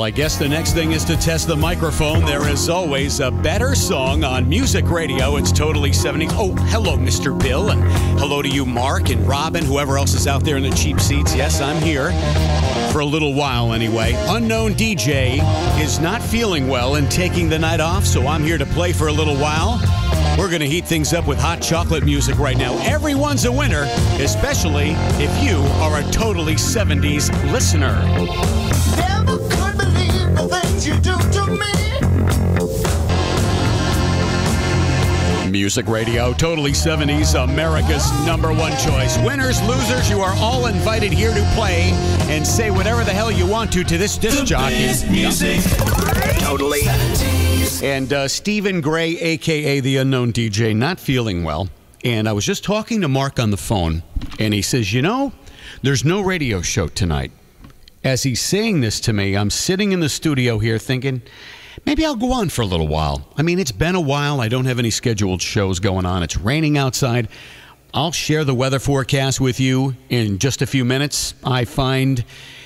I guess the next thing is to test the microphone. There is always a better song on music radio. It's totally 70s. Oh, hello, Mr. Bill, and hello to you, Mark and Robin, whoever else is out there in the cheap seats. Yes, I'm here for a little while anyway. Unknown DJ is not feeling well and taking the night off, so I'm here to play for a little while. We're going to heat things up with hot chocolate music right now. Everyone's a winner, especially if you are a totally 70s listener. Never could believe the things you do to me. Music radio, totally 70s, America's #1 choice. Winners, losers, you are all invited here to play and say whatever the hell you want to this disc jockey. Music. Totally. And Stephen Gray, a.k.a. the Unknown DJ, not feeling well. And I was just talking to Mark on the phone, and he says, you know, there's no radio show tonight. As he's saying this to me, I'm sitting in the studio here thinking, maybe I'll go on for a little while. I mean, it's been a while. I don't have any scheduled shows going on. It's raining outside. I'll share the weather forecast with you in just a few minutes. I find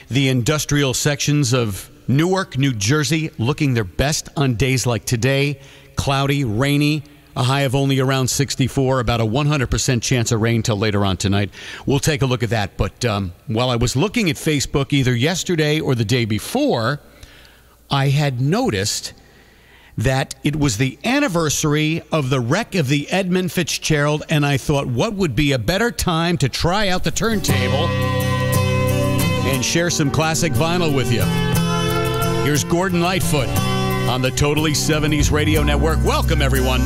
the industrial sections of Newark, New Jersey, looking their best on days like today. Cloudy, rainy, a high of only around 64, about a 100% chance of rain till later on tonight. We'll take a look at that. But while I was looking at Facebook either yesterday or the day before, I had noticed that it was the anniversary of the wreck of the Edmund Fitzgerald, and I thought, what would be a better time to try out the turntable and share some classic vinyl with you. Here's Gordon Lightfoot on the Totally 70s Radio Network. Welcome, everyone.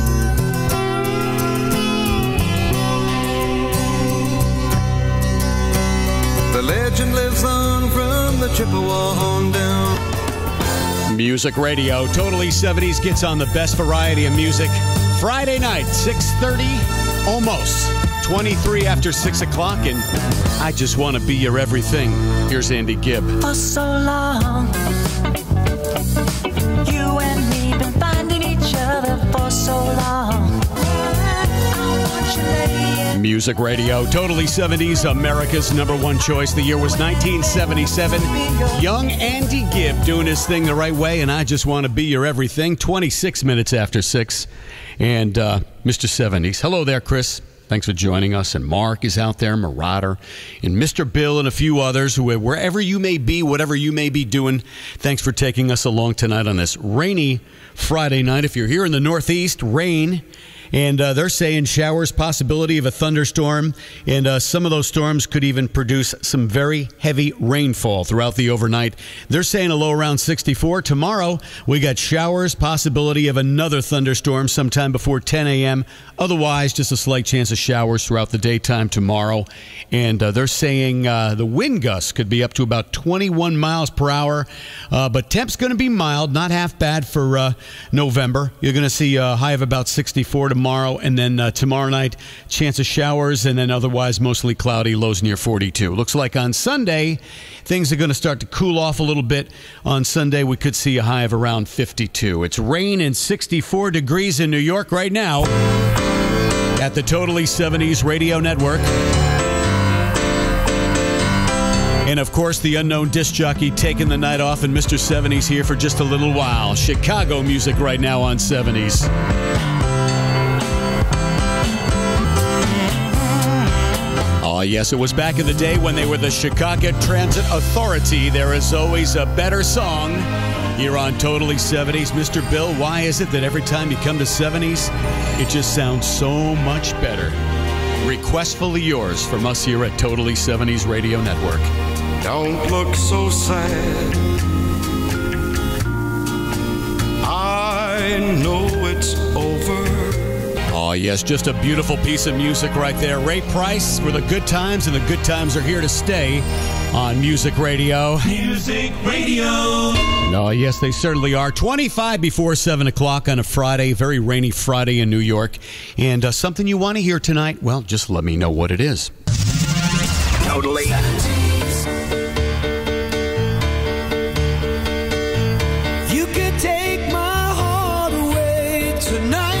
The legend lives on from the Chippewa on down. Music radio, Totally 70s gets on the best variety of music. Friday night, 6:30, almost 23 after 6 o'clock, and I just want to be your everything. Here's Andy Gibb. For so long, you and me been finding each other for so long. I want you laying. Music radio, Totally 70s, America's #1 choice. The year was 1977. Young Andy Gibb doing his thing the right way, and I just want to be your everything. 26 minutes after 6. And Mr. 70s. Hello there, Chris. Thanks for joining us. And Mark is out there, Marauder, and Mr. Bill and a few others, who, wherever you may be, whatever you may be doing, thanks for taking us along tonight on this rainy Friday night. If you're here in the Northeast, rain. And they're saying showers, possibility of a thunderstorm, and some of those storms could even produce some very heavy rainfall throughout the overnight. They're saying a low around 64. Tomorrow, we got showers, possibility of another thunderstorm sometime before 10 a.m. Otherwise, just a slight chance of showers throughout the daytime tomorrow. And they're saying the wind gusts could be up to about 21 miles per hour. But temp's going to be mild, not half bad for November. You're going to see a high of about 64 tomorrow, and then tomorrow night, chance of showers, and then otherwise mostly cloudy, lows near 42. Looks like on Sunday, things are going to start to cool off a little bit. On Sunday, we could see a high of around 52. It's rain and 64 degrees in New York right now at the Totally 70s Radio Network. And, of course, the Unknown disc jockey taking the night off, and Mr. 70s here for just a little while. Chicago music right now on 70s. Oh, yes, it was back in the day when they were the Chicago Transit Authority. There is always a better song here on Totally 70s. Mr. Bill, why is it that every time you come to 70s, it just sounds so much better? Requestfully yours from us here at Totally 70s Radio Network. Don't look so sad. I know it's over. Oh, yes, just a beautiful piece of music right there. Ray Price for the good times, and the good times are here to stay on Music Radio. Music radio. Oh, yes, they certainly are. 25 before 7 o'clock on a Friday, very rainy Friday in New York. And something you want to hear tonight? Well, just let me know what it is. Totally. You could take my heart away tonight.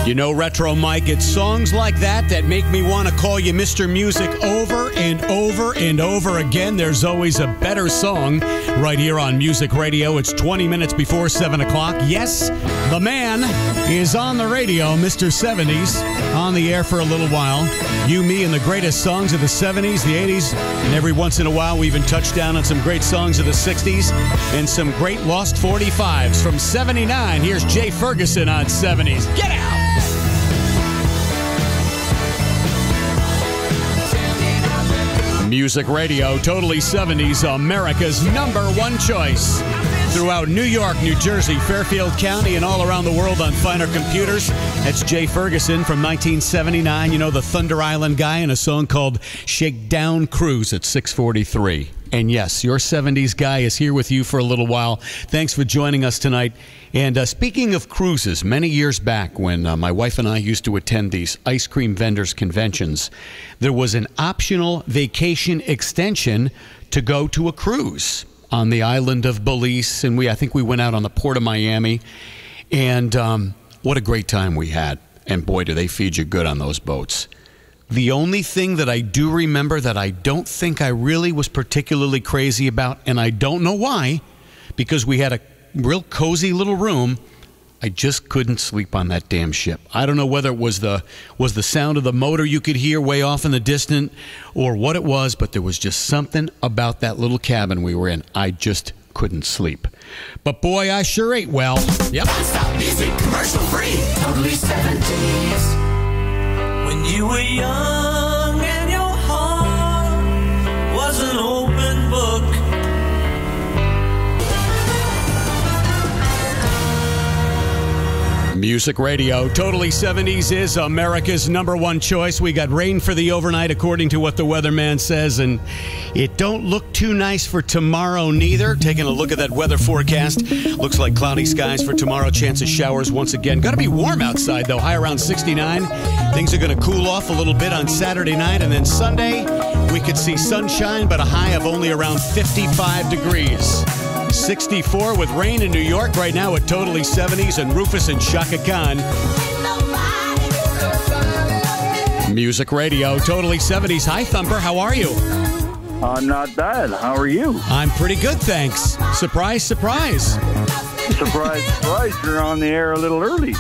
You know, Retro Mike, it's songs like that that make me want to call you Mr. Music over and over and over again. There's always a better song right here on Music Radio. It's 20 minutes before 7 o'clock. Yes, the man is on the radio, Mr. 70s, on the air for a little while. You, me, and the greatest songs of the 70s, the 80s, and every once in a while we even touch down on some great songs of the 60s and some great lost 45s. From 79, here's Jay Ferguson on 70s. Get out! Music Radio, totally 70s, America's #1 choice. Throughout New York, New Jersey, Fairfield County, and all around the world on finer computers. That's Jay Ferguson from 1979. You know, the Thunder Island guy, in a song called Shakedown Cruise at 6:43. And yes, your 70s guy is here with you for a little while. Thanks for joining us tonight. And speaking of cruises, many years back when my wife and I used to attend these ice cream vendors conventions, there was an optional vacation extension to go to a cruise on the island of Belize. And I think we went out on the port of Miami. And what a great time we had. And boy, do they feed you good on those boats. The only thing that I do remember that I don't think I really was particularly crazy about, and I don't know why, because we had a real cozy little room, I just couldn't sleep on that damn ship. I don't know whether it was the sound of the motor you could hear way off in the distance or what it was, but there was just something about that little cabin we were in. I just couldn't sleep. But boy, I sure ate well. Yep. Non-stop music, commercial free, totally 70s. When you were young and your heart was an open book. Music Radio, totally 70s is America's #1 choice. We got rain for the overnight, according to what the weatherman says, and it don't look too nice for tomorrow neither. Taking a look at that weather forecast, looks like cloudy skies for tomorrow, chance of showers once again. Got to be warm outside, though, high around 69. Things are going to cool off a little bit on Saturday night, and then Sunday, we could see sunshine, but a high of only around 55 degrees. 64 with rain in New York right now at totally 70s, and Rufus and Shaka Khan. Music Radio, totally 70s. Hi, Thumper. How are you? Not bad. How are you? I'm pretty good, thanks. Surprise, surprise. Surprise, surprise. You're on the air a little early.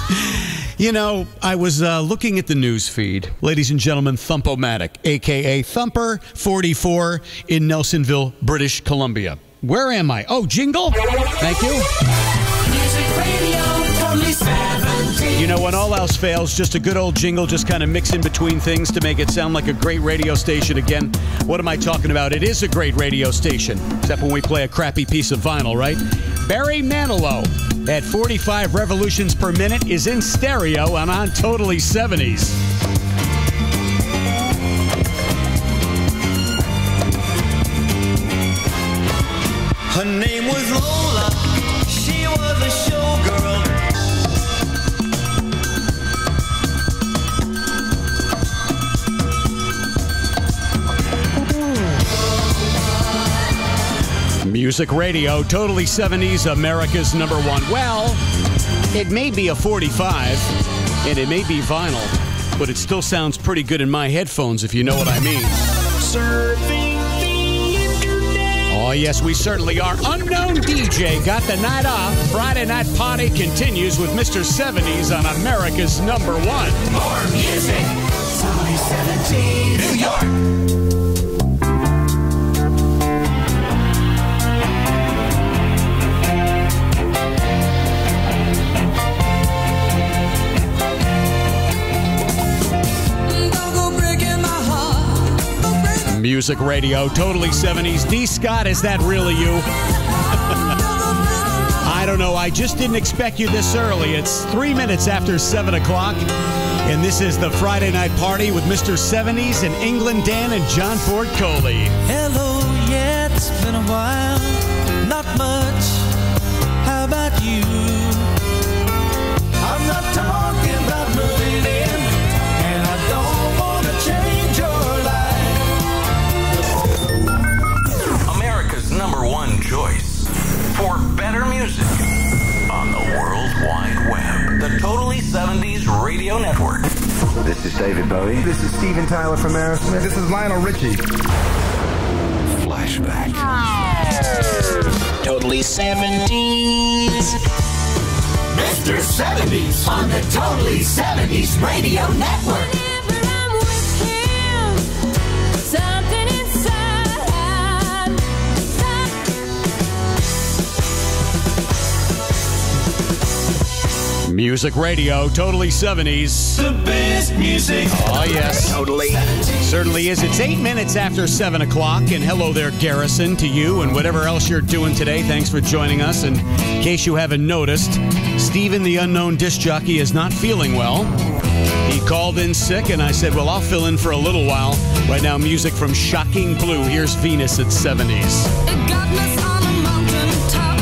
You know, I was looking at the news feed. Ladies and gentlemen, Thump-O-Matic, a.k.a. Thumper 44 in Nelsonville, British Columbia. Where am I? Oh, jingle? Thank you. Music Radio, totally 70s. You know, when all else fails, just a good old jingle, just kind of mix in between things to make it sound like a great radio station again. What am I talking about? It is a great radio station, except when we play a crappy piece of vinyl, right? Barry Manilow at 45 revolutions per minute is in stereo and on totally 70s. Her name was Lola, she was a showgirl. Music Radio, totally 70s, America's #1. Well, it may be a 45, and it may be vinyl, but it still sounds pretty good in my headphones, if you know what I mean. Surfing the internet. Oh, yes, we certainly are. Unknown DJ got the night off. Friday night party continues with Mr. 70s on America's #1. More music, totally 70s. New York. Music Radio, totally 70s. D. Scott, is that really you? I don't know. I just didn't expect you this early. It's 3 minutes after 7 o'clock, and this is the Friday night party with Mr. 70s and England Dan and John Ford Coley. Hello, yeah, it's been a while. Not much. How about you? I'm not talking about moving in, and I don't want to change your life. America's #1 choice for better music on the World Wide Web. The Totally 70s Radio Network. This is Steven Tyler from Aerosmith. This is Lionel Richie. Flashback. Totally 70s. Mr. 70s on the Totally 70s Radio Network. Whenever I'm with him, something inside. Music Radio, Totally 70s. The best music. Oh, yes. Totally. Certainly is. It's 8 minutes after 7 o'clock. And hello there, Garrison, to you and whatever else you're doing today. Thanks for joining us. And in case you haven't noticed, Steven, the unknown disc jockey, is not feeling well. He called in sick, and I said, well, I'll fill in for a little while. Right now, music from Shocking Blue. Here's Venus at 70s. Godless on a mountain top.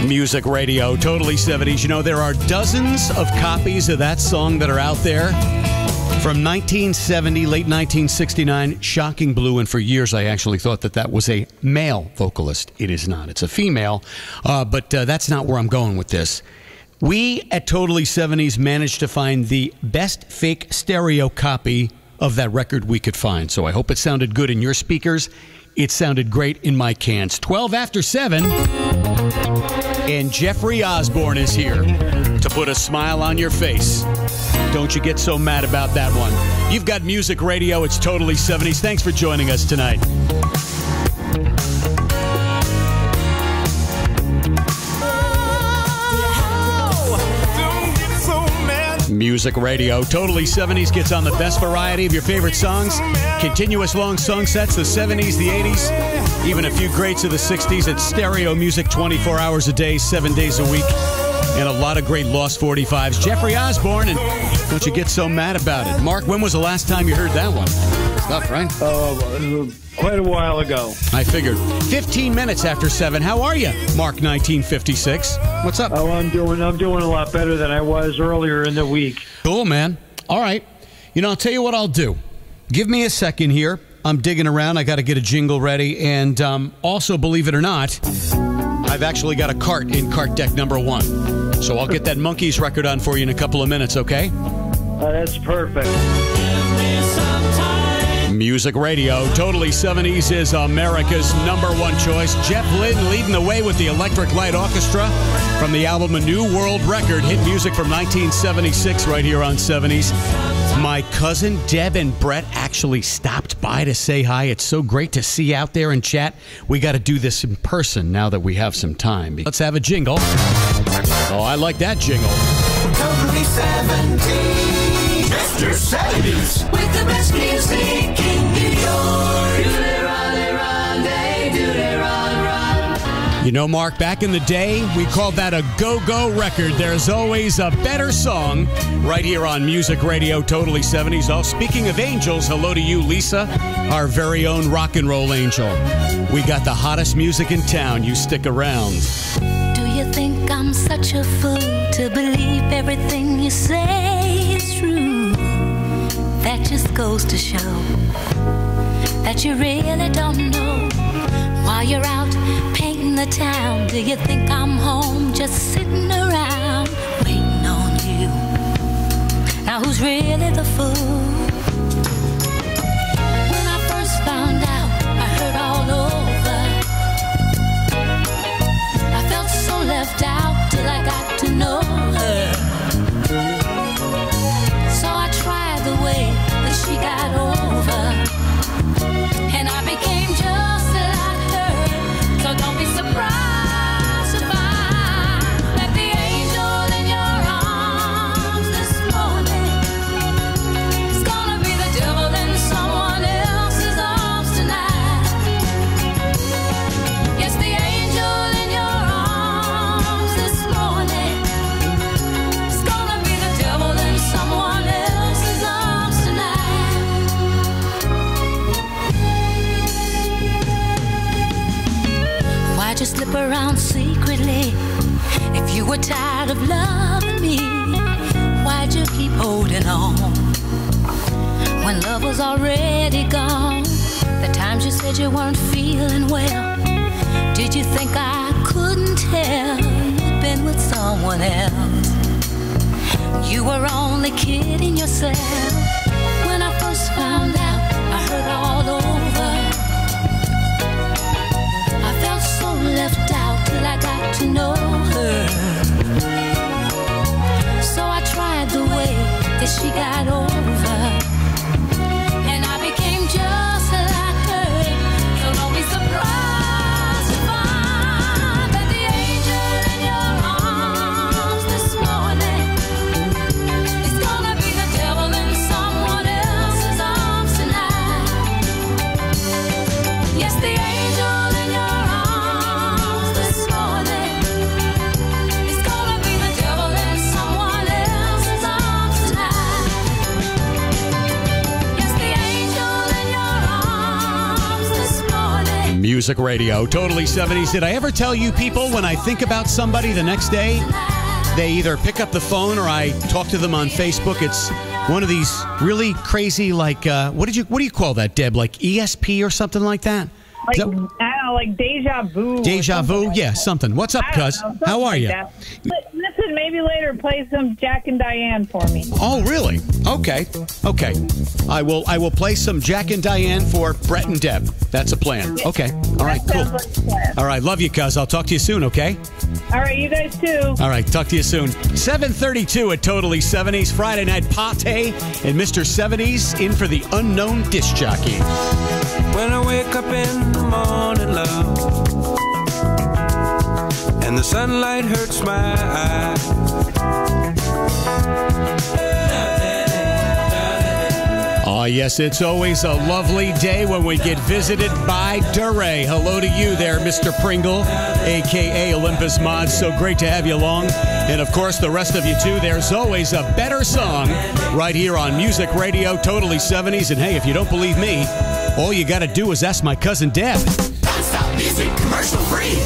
Music Radio, Totally 70s. You know, there are dozens of copies of that song that are out there from 1970, late 1969, Shocking Blue. And for years, I actually thought that was a male vocalist. It is not. It's a female. But that's not where I'm going with this. We at Totally 70s managed to find the best fake stereo copy of that record we could find. So I hope it sounded good in your speakers. It sounded great in my cans. 12 after 7. And Jeffrey Osborne is here to put a smile on your face. Don't you get so mad about that one. You've got Music Radio. It's Totally 70s. Thanks for joining us tonight. Music Radio, Totally 70s gets on the best variety of your favorite songs. Continuous long song sets, the 70s, the 80s, even a few greats of the 60s. It's stereo music 24 hours a day, 7 days a week, and a lot of great Lost 45s. Jeffrey Osborne, and don't you get so mad about it. Mark, when was the last time you heard that one? Stuff, right? Quite a while ago. I figured. 15 minutes after 7. How are you, Mark 1956? What's up? Oh, I'm doing a lot better than I was earlier in the week. Cool, man. All right. You know, I'll tell you what I'll do. Give me a second here. I'm digging around. I got to get a jingle ready. And also, believe it or not, I've actually got a cart in cart deck number 1. So I'll get that Monkees record on for you in a couple of minutes, okay? That's perfect. Music Radio, Totally 70s is America's number 1 choice. Jeff Lynne leading the way with the Electric Light Orchestra from the album A New World Record. Hit music from 1976 right here on 70s. My cousin Deb and Brett actually stopped by to say hi. It's so great to see you out there and chat. We got to do this in person now that we have some time. Let's have a jingle. Oh, I like that jingle. Totally 70s. Mr. 70s. With the best music in New York. You know, Mark, back in the day, we called that a go-go record. There's always a better song right here on Music Radio, Totally 70s. Oh, speaking of angels, hello to you, Lisa, our very own rock and roll angel. We got the hottest music in town. You stick around. Do you think I'm such a fool to believe everything you say is true? That just goes to show that you really don't know. While you're out painting the town, do you think I'm home just sitting around waiting on you? Now who's really the fool? When I first found out, I heard all over. I felt so left out till I got to know her. So I tried the way that she got over, and I became just like her. So don't be surprised to find that the angel in your arms this morning is gonna be the devil in someone else's arms tonight. Yes, the angel in your arms this morning is gonna be the devil in someone else's arms tonight. Why'd you slip around secretly? If you were tired of loving me, why'd you keep holding on when love was already gone? The times you said you weren't feeling well, did you think I couldn't tell? You been with someone else. You were only kidding yourself. When I first found out, I heard all over. I felt so left out till I got to know her. So I tried the way that she got over, and I became just like her. So don't be surprised to find that the angel in your arms this morning is gonna be the devil in someone else's arms tonight. Yes, the angel in your arms this morning is gonna be the devil in someone else's arms tonight. Yes, the angel in your arms this morning. Music Radio, totally 70s. Did I ever tell you people when I think about somebody the next day, they either pick up the phone or I talk to them on Facebook? It's one of these really crazy, like, what do you call that, Deb? Like ESP or something like that? Like, Is that- I don't know, like deja vu. or Deja something vu? like Yeah, that. something. What's up, I don't cuz? know, something How are like you? that. Listen, maybe later play some Jack and Diane for me. Oh, really? Okay. Okay. I will play some Jack and Diane for Brett and Deb. That's a plan. Okay. All right, That cool. sounds like a plan. All right, love you, cuz. I'll talk to you soon, okay? All right, you guys too. All right, talk to you soon. 7:32 at Totally 70s, Friday Night Party, and Mr. 70s in for the Unknown Disc Jockey. When I wake up in the morning, love, and the sunlight hurts my eyes. Oh, yes, it's always a lovely day when we get visited by DeRay. Hello to you there, Mr. Pringle, a.k.a. Olympus Mods. So great to have you along. And, of course, the rest of you, too. There's always a better song right here on Music Radio, Totally 70s. And, hey, if you don't believe me, all you got to do is ask my cousin Deb. Non-stop music, commercial free.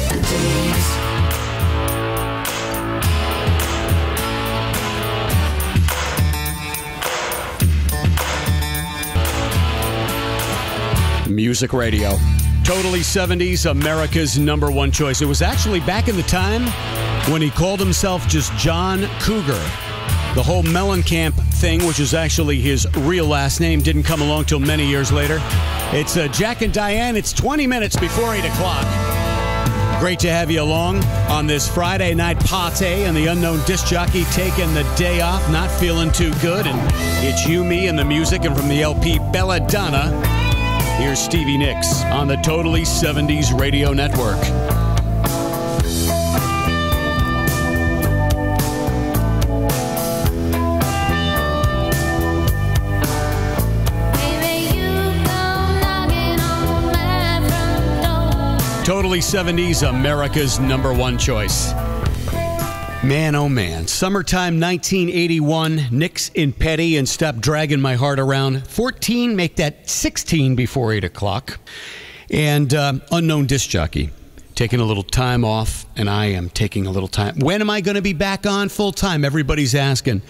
Music Radio. Totally 70s, America's number one choice. It was actually back in the time when he called himself just John Cougar. The whole Mellencamp thing, which is actually his real last name, didn't come along till many years later. It's Jack and Diane. It's 20 minutes before 8 o'clock. Great to have you along on this Friday night party, and the Unknown Disc Jockey taking the day off, not feeling too good. And it's you, me, and the music. And from the LP Belladonna, here's Stevie Nicks on the Totally 70s Radio Network. Totally 70s, America's number one choice. Man, oh man. Summertime 1981, Nicks and Petty and Stop Dragging My Heart Around. 14, make that 16 before 8 o'clock. And Unknown Disc Jockey, taking a little time off, and I am taking a little time. When am I going to be back on full time? Everybody's asking.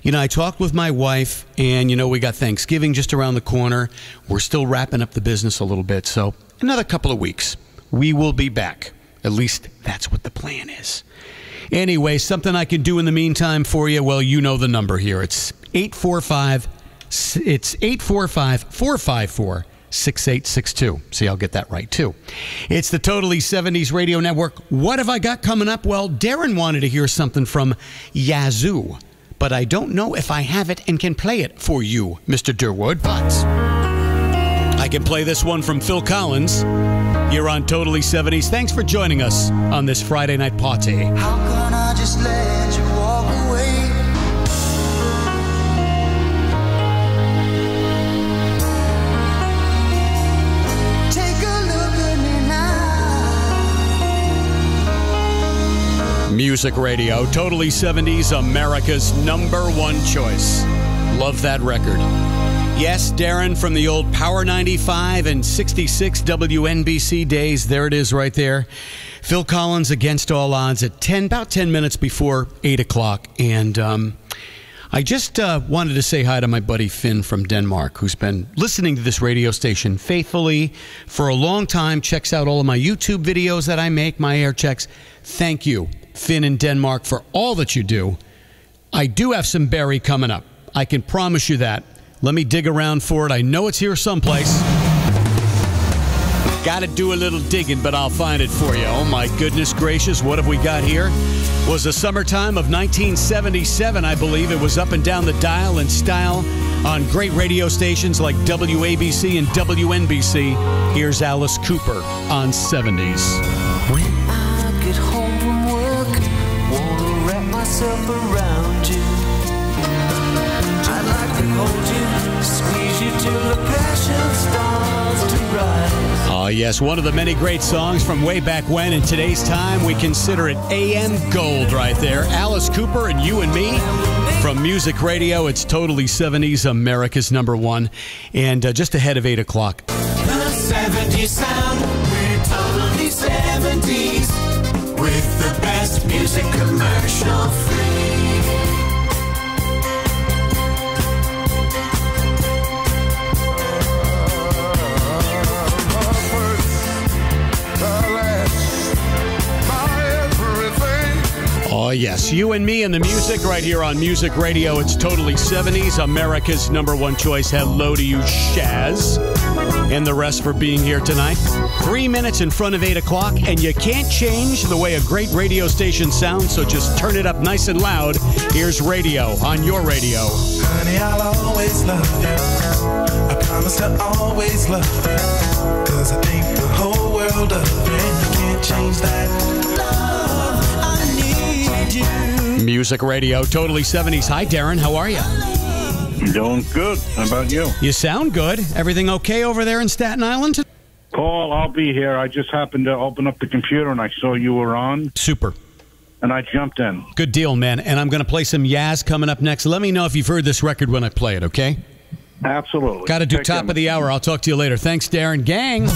You know, I talked with my wife, and, you know, we got Thanksgiving just around the corner. We're still wrapping up the business a little bit, so another couple of weeks. We will be back. At least that's what the plan is. Anyway, something I can do in the meantime for you, well, you know the number here. It's 845-454-6862. See, I'll get that right, too. It's the Totally 70s Radio Network. What have I got coming up? Well, Darren wanted to hear something from Yazoo, but I don't know if I have it and can play it for you, Mr. Durwood, but I can play this one from Phil Collins here on Totally 70s. Thanks for joining us on this Friday night party. How can I just let you walk away? Take a look at me now. Music Radio, Totally 70s, America's number one choice. Love that record. Yes, Darren, from the old Power 95 and 66 WNBC days. There it is right there. Phil Collins, Against All Odds, at about 10 minutes before 8 o'clock. And I just wanted to say hi to my buddy Finn from Denmark, who's been listening to this radio station faithfully for a long time, checks out all of my YouTube videos that I make, my air checks. Thank you, Finn in Denmark, for all that you do. I do have some Barry coming up. I can promise you that. Let me dig around for it. I know it's here someplace. Got to do a little digging, but I'll find it for you. Oh, my goodness gracious. What have we got here? Was the summertime of 1977, I believe. It was up and down the dial in style on great radio stations like WABC and WNBC. Here's Alice Cooper on 70s. When I get home from work, wanna wrap myself around you. I'd like to hold you, squeeze you till the passion starts to rise. Oh, yes, one of the many great songs from way back when. In today's time, we consider it AM gold right there. Alice Cooper and You and Me from Music Radio. It's totally 70s, America's number one. And just ahead of 8 o'clock. The 70s sound, we're totally 70s. With the best music commercial free. Oh, yes. You and Me and the music right here on Music Radio. It's totally 70s, America's number one choice. Hello to you, Shaz, and the rest for being here tonight. 3 minutes in front of 8 o'clock, and you can't change the way a great radio station sounds, so just turn it up nice and loud. Here's radio on your radio. Honey, I'll always love you. I promise to always love you. 'Cause I think the whole world of you, and you can't change that. Love, I need you. Music Radio, totally 70s. Hi, Darren. How are you? Doing good. How about you? You sound good. Everything okay over there in Staten Island? Paul, I'll be here. I just happened to open up the computer and I saw you were on. Super. And I jumped in. Good deal, man. And I'm going to play some Yaz coming up next. Let me know if you've heard this record when I play it, okay? Absolutely. Got to do Take top care, of the hour. I'll talk to you later. Thanks, Darren. Gang.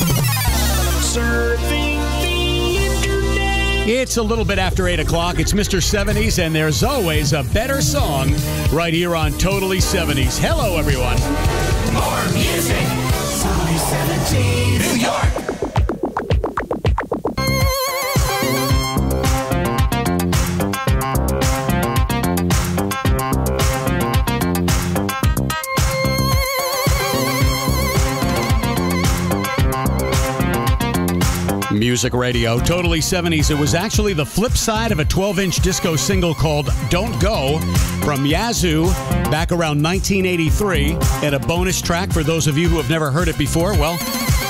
It's a little bit after 8 o'clock. It's Mr. 70s, and there's always a better song right here on Totally 70s. Hello, everyone. More music. Totally 70s. New York. Music Radio, totally 70s. It was actually the flip side of a 12-inch disco single called Don't Go from Yazoo back around 1983. And a bonus track for those of you who have never heard it before. Well,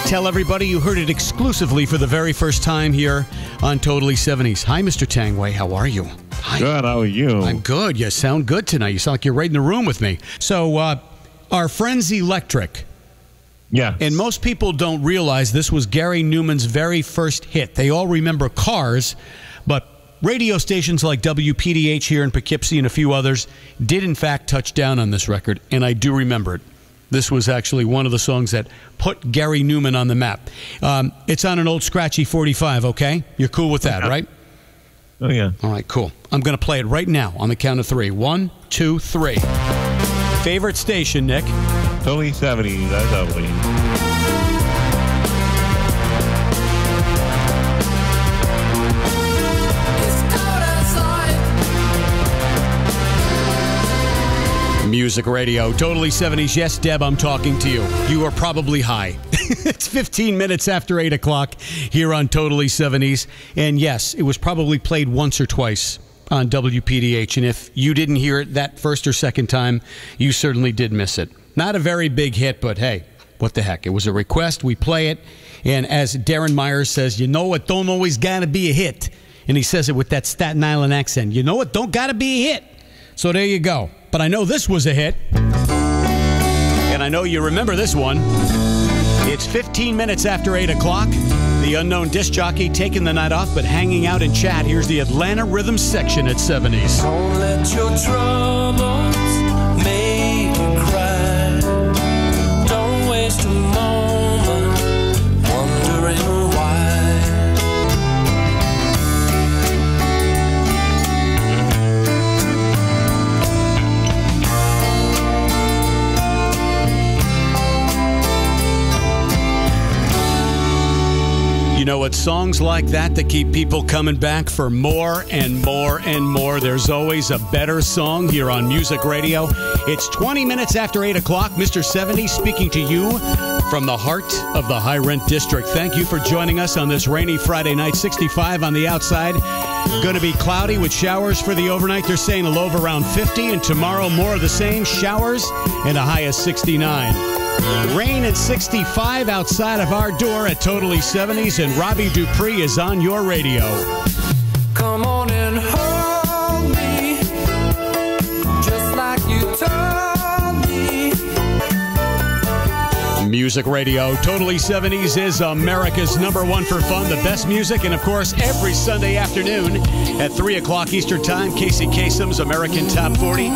tell everybody you heard it exclusively for the very first time here on Totally 70s. Hi, Mr. Tangway. How are you? Hi. Good. How are you? I'm good. You sound good tonight. You sound like you're right in the room with me. So, our friends Electric. Yeah. And most people don't realize this was Gary Newman's very first hit. They all remember Cars, but radio stations like WPDH here in Poughkeepsie and a few others did, in fact, touch down on this record, and I do remember it. This was actually one of the songs that put Gary Newman on the map. It's on an old scratchy 45, okay? You're cool with that, right? Oh, yeah. All right, cool. I'm going to play it right now on the count of 3. 1, 2, 3. Favorite station, Nick? Totally 70s. That's lovely. Music Radio, totally 70s. Yes, Deb, I'm talking to you. You are probably high. It's 15 minutes after 8 o'clock here on Totally 70s. And yes, it was probably played once or twice on WPDH. And if you didn't hear it that first or second time, you certainly did miss it. Not a very big hit, but hey, what the heck? It was a request. We play it. And as Darren Myers says, you know it don't always got to be a hit. And he says it with that Staten Island accent. You know it don't got to be a hit. So there you go. But I know this was a hit. And I know you remember this one. It's 15 minutes after 8 o'clock. The unknown disc jockey taking the night off, but hanging out in chat. Here's the Atlanta Rhythm section at 70s. Don't let your troubles make you cry. Don't waste a moment wondering why. know, it's songs like that that keep people coming back for more and more and more. There's always a better song here on Music Radio. It's 20 minutes after 8 o'clock. Mr. 70 speaking to you from the heart of the High Rent District. Thank you for joining us on this rainy Friday night. 65 on the outside. Going to be cloudy with showers for the overnight. They're saying a low of around 50, and tomorrow more of the same. Showers and a high of 69. Rain at 65 outside of our door at Totally 70s, and Robbie Dupree is on your radio. Come on and hold me, just like you told me. Music Radio, Totally 70s is America's #1 for fun, the best music, and of course, every Sunday afternoon at 3 o'clock Eastern Time, Casey Kasem's American Top 40.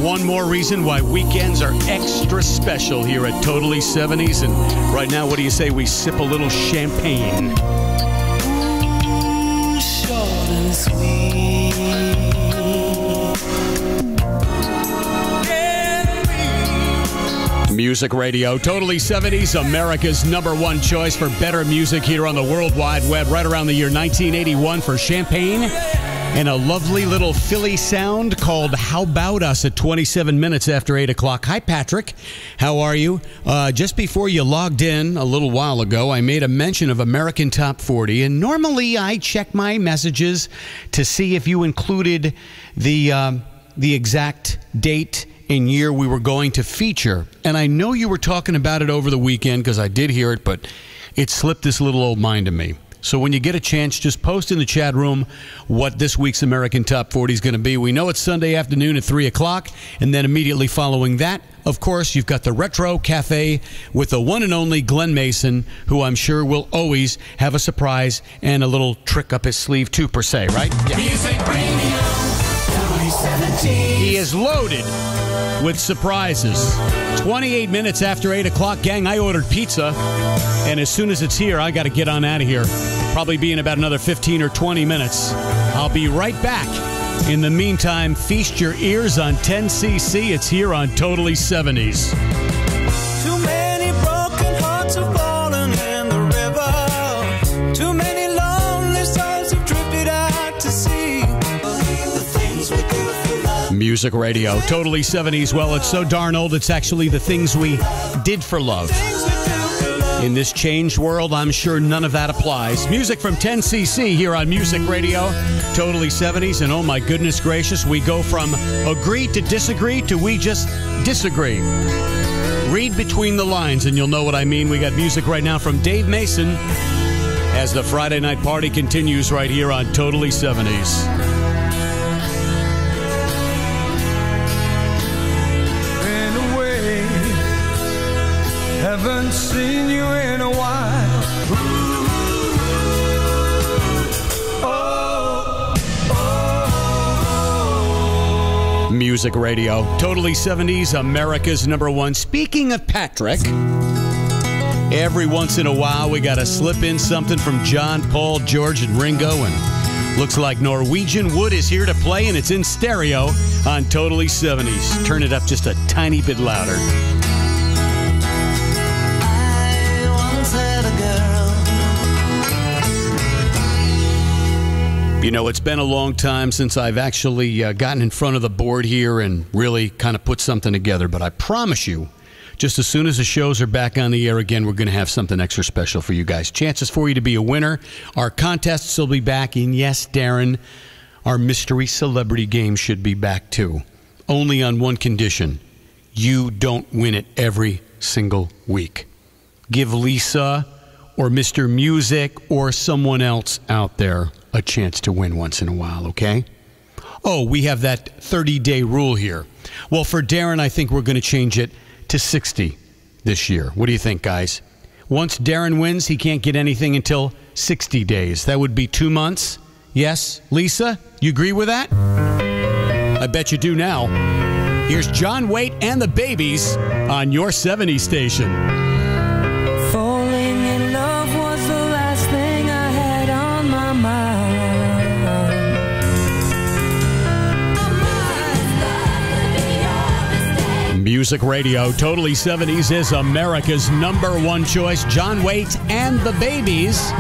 One more reason why weekends are extra special here at Totally 70s. And right now, what do you say we sip a little champagne? Short and sweet. Music Radio, Totally 70s, America's #1 choice for better music here on the World Wide Web, right around the year 1981 for Champagne. And a lovely little Philly sound called How About Us at 27 minutes after 8 o'clock. Hi, Patrick. How are you? Just before you logged in a little while ago, I made a mention of American Top 40. And normally I check my messages to see if you included the exact date and year we were going to feature. And I know you were talking about it over the weekend because I did hear it, but it slipped this little old mind to me. So when you get a chance, just post in the chat room what this week's American Top 40 is going to be. We know it's Sunday afternoon at 3 o'clock, and then immediately following that, of course, you've got the Retro Cafe with the one and only Glenn Mason, who I'm sure will always have a surprise and a little trick up his sleeve too, per se, right? Yeah. Music Radio, 2017. He is loaded with surprises. 28 minutes after 8 o'clock, gang, I ordered pizza, and as soon as it's here, I got to get on out of here. Probably be in about another 15 or 20 minutes. I'll be right back. In the meantime, feast your ears on 10cc. It's here on Totally 70s. Too many broken hearts have fallen in the river. Too many lonely souls have drifted out to sea. The things we do for love. Music Radio, Totally 70s. Well, it's so darn old, it's actually the things we did for love. In this changed world, I'm sure none of that applies. Music from 10cc here on Music Radio, Totally 70s. And oh my goodness gracious, we go from agree to disagree to we just disagree. Read between the lines and you'll know what I mean. We got music right now from Dave Mason as the Friday night party continues right here on Totally 70s. Haven't seen you in a while. Music Radio, Totally 70s, America's #1. Speaking of Patrick, every once in a while we got to slip in something from John, Paul, George, and Ringo, and looks like Norwegian Wood is here to play, and it's in stereo on Totally 70s. Turn it up just a tiny bit louder. You know, it's been a long time since I've actually gotten in front of the board here and really kind of put something together. But I promise you, just as soon as the shows are back on the air again, we're going to have something extra special for you guys. Chances for you to be a winner. Our contests will be back. And yes, Darren, our mystery celebrity game should be back too. Only on one condition. You don't win it every single week. Give Lisa or Mr. Music or someone else out there a chance to win once in a while, okay? Oh, we have that 30-day rule here. Well, for Darren, I think we're going to change it to 60 this year. What do you think, guys? Once Darren wins, he can't get anything until 60 days. That would be 2 months. Yes? Lisa, you agree with that? I bet you do now. Here's John Waite and the Babies on your 70 station. Falling in love was the last thing I had on my mind. Music Radio, Totally 70s is America's #1 choice. John Waite and the Babies.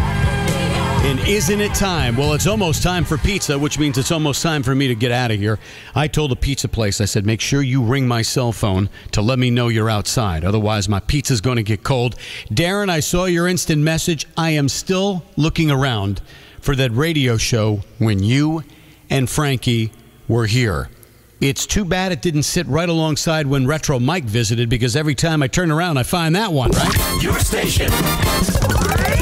And isn't it time? Well, it's almost time for pizza, which means it's almost time for me to get out of here. I told the pizza place, I said, make sure you ring my cell phone to let me know you're outside. Otherwise, my pizza's going to get cold. Darren, I saw your instant message. I am still looking around for that radio show when you and Frankie were here. It's too bad it didn't sit right alongside when Retro Mike visited, because every time I turn around, I find that one, right? Your station.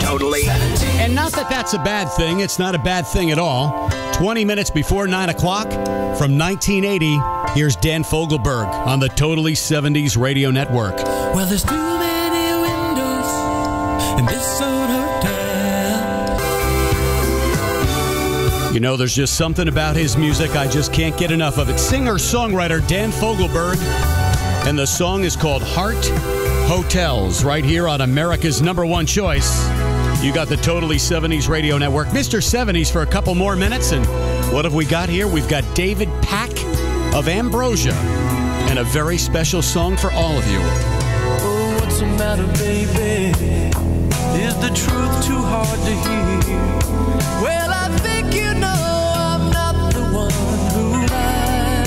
Totally 70s. And not that that's a bad thing. It's not a bad thing at all. 20 minutes before 9 o'clock from 1980, here's Dan Fogelberg on the Totally 70s Radio Network. Well, there's too many windows in this old hotel. You know, there's just something about his music. I just can't get enough of it. Singer-songwriter Dan Fogelberg. And the song is called Heart Hotels, right here on America's #1 choice. You got the Totally 70s Radio Network. Mr. 70s for a couple more minutes. And what have we got here? We've got David Pack of Ambrosia. And a very special song for all of you. Oh, what's the matter, baby? Is the truth too hard to hear? Well, I think you know I'm not the one who lied.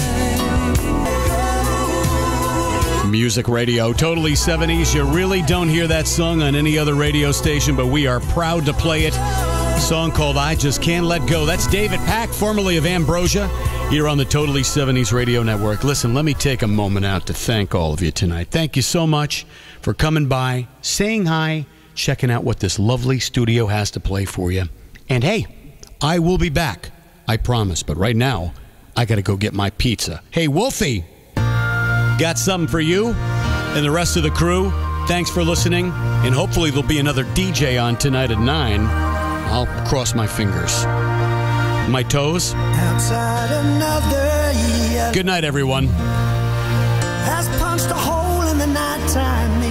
Music Radio, Totally 70s. You really don't hear that song on any other radio station, but we are proud to play it. A song called I Just Can't Let Go. That's David Pack, formerly of Ambrosia, here on the Totally 70s Radio Network. Listen, let me take a moment out to thank all of you tonight. Thank you so much for coming by, saying hi, checking out what this lovely studio has to play for you. And hey, I will be back, I promise. But right now, I got to go get my pizza. Hey, Wolfie, got something for you and the rest of the crew. Thanks for listening. And hopefully there'll be another DJ on tonight at 9. I'll cross my fingers. My toes. Outside another year Good night, everyone. has punched a hole in the nighttime.